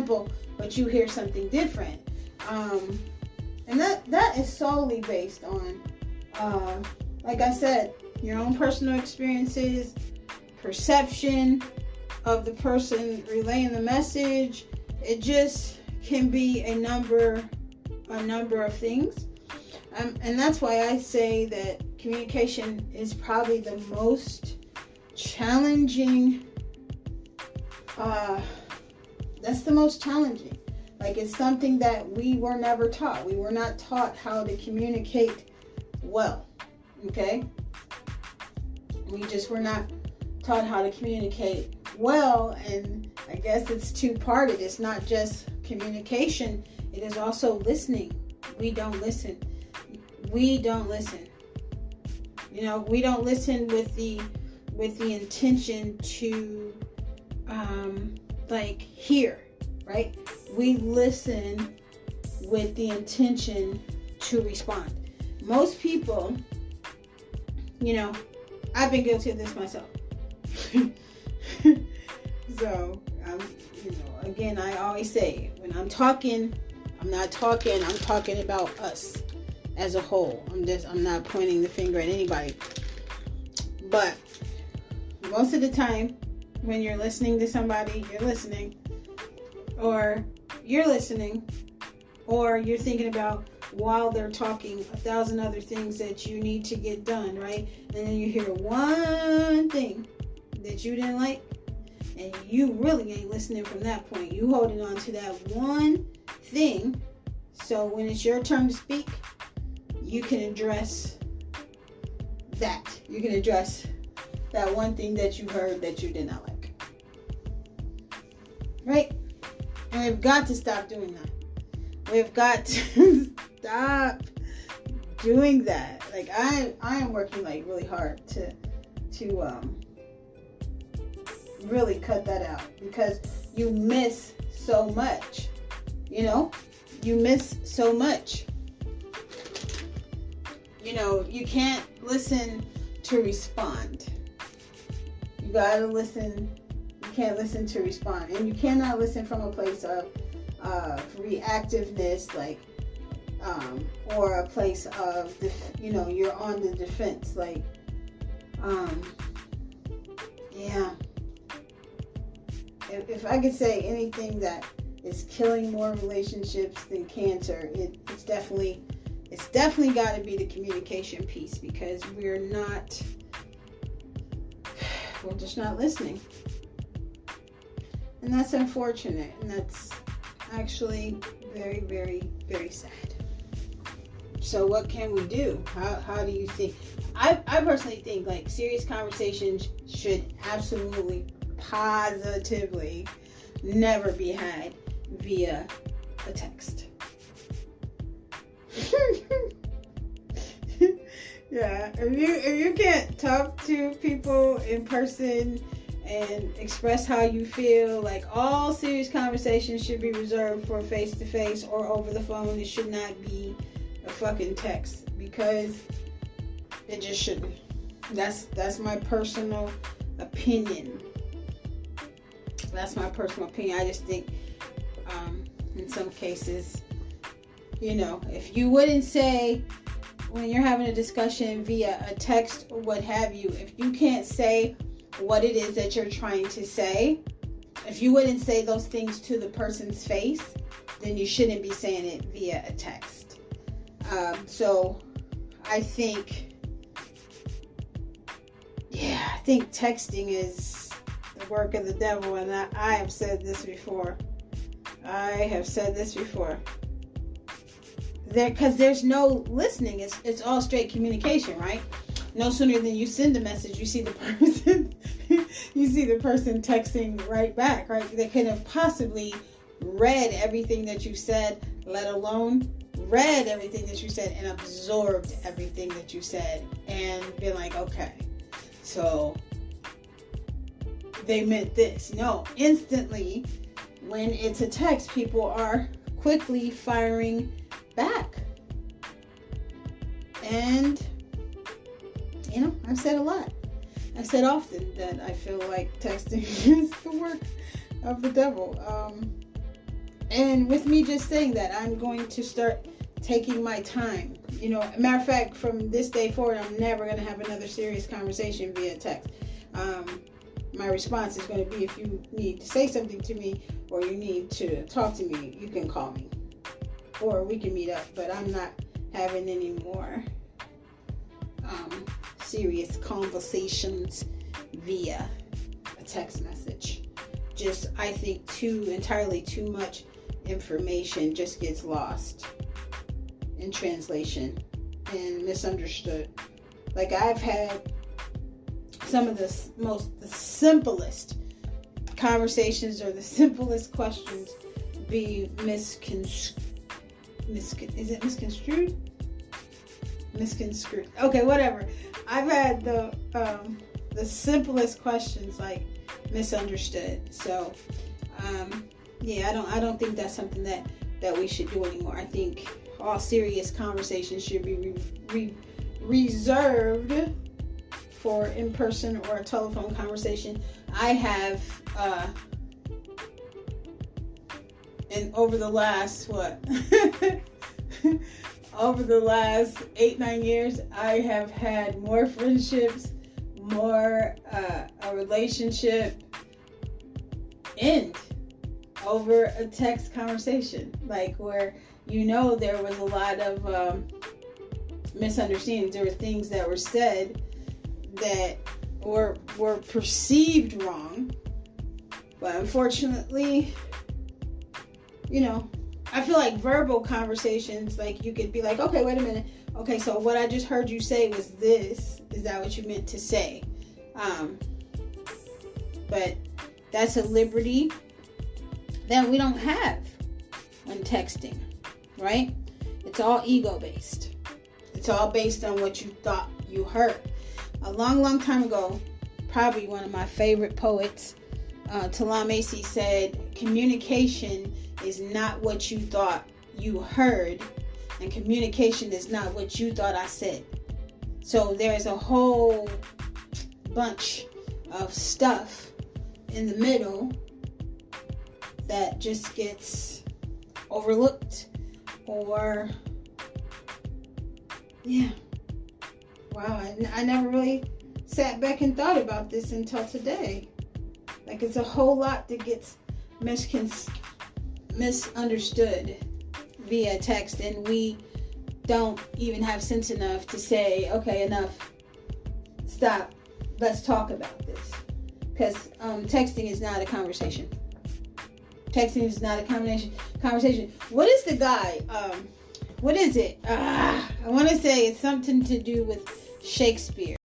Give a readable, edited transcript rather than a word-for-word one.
simple, but you hear something different. And that is solely based on, like I said, your own personal experiences, perception of the person relaying the message. It just can be a number of things. And that's why I say that communication is probably the most challenging. That's the most challenging. Like, it's something that we were never taught. We were not taught how to communicate well. Okay? We just were not taught how to communicate well. And I guess it's two-parted. It's not just communication. It is also listening. We don't listen. We don't listen. You know, we don't listen with the intention to hear, right? We listen with the intention to respond. Most people, you know, I've been guilty of this myself. So, again, I always say, when I'm talking about us as a whole. I'm not pointing the finger at anybody. But most of the time, when you're listening to somebody, or you're listening, or you're thinking about, while they're talking, 1,000 other things that you need to get done, right? And then you hear one thing that you didn't like, and you really ain't listening from that point. You holding on to that one thing, so when it's your turn to speak, you can address that. You can address that one thing that you heard that you did not like. Right? And we've got to stop doing that. We've got to stop doing that. Like, I am working really hard to really cut that out, because you miss so much. You miss so much. You can't listen to respond. You gotta listen. You can't listen to respond, and you cannot listen from a place of reactiveness, or a place of you're on the defense. If I could say anything that is killing more relationships than cancer, it's definitely got to be the communication piece, because we're just not listening. And that's unfortunate, and that's actually very, very, very sad. So what can we do? How do you think? I personally think serious conversations should absolutely, positively never be had via a text. Yeah, if you can't talk to people in person and express how you feel, all serious conversations should be reserved for face-to-face or over the phone. It should not be a fucking text, because it just shouldn't. That's my personal opinion. That's my personal opinion. I just think in some cases, if you wouldn't say, when you're having a discussion via a text or what have you, if you can't say what it is that you're trying to say, if you wouldn't say those things to the person's face, then you shouldn't be saying it via a text. So I think texting is the work of the devil, and I have said this before. Because there's no listening. It's all straight communication, right? No sooner than you send a message, you see the person texting right back, right? They couldn't have possibly read everything that you said, let alone read everything that you said and absorbed everything that you said and been like, okay, so they meant this. No, instantly, when it's a text, people are quickly firing back. And I've said a lot. I've said often that I feel like texting is the work of the devil. And with me just saying that, I'm going to start taking my time. Matter of fact, from this day forward, I'm never going to have another serious conversation via text. My response is going to be, if you need to say something to me or you need to talk to me, you can call me or we can meet up. But I'm not having any more serious conversations via a text message. Just, I think, entirely too much information just gets lost in translation and misunderstood. Like, I've had some of the simplest conversations or the simplest questions be misconstrued. Okay, whatever. I've had the simplest questions like misunderstood. So, I don't think that's something that we should do anymore. I think all serious conversations should be reserved for in-person or a telephone conversation. I have, and over the last, over the last 8-9 years, I have had more friendships, more a relationship end over a text conversation, like where there was a lot of misunderstandings. There were things that were said that were perceived wrong, but unfortunately, I feel like verbal conversations, like you could be like, okay, wait a minute, okay, so what I just heard you say was this. Is that what you meant to say? But that's a liberty that we don't have when texting, right? It's all ego-based. It's all based on what you thought you heard. A long, long time ago, probably one of my favorite poets, Talam Acey, said, communication is not what you thought you heard, and communication is not what you thought I said. So there's a whole bunch of stuff in the middle that just gets overlooked or, wow, I never really sat back and thought about this until today. Like, it's a whole lot that gets misunderstood via text, and we don't even have sense enough to say, okay, enough, stop, let's talk about this. Because texting is not a conversation. Texting is not a conversation. What is the guy? What is it? I want to say it's something to do with Shakespeare.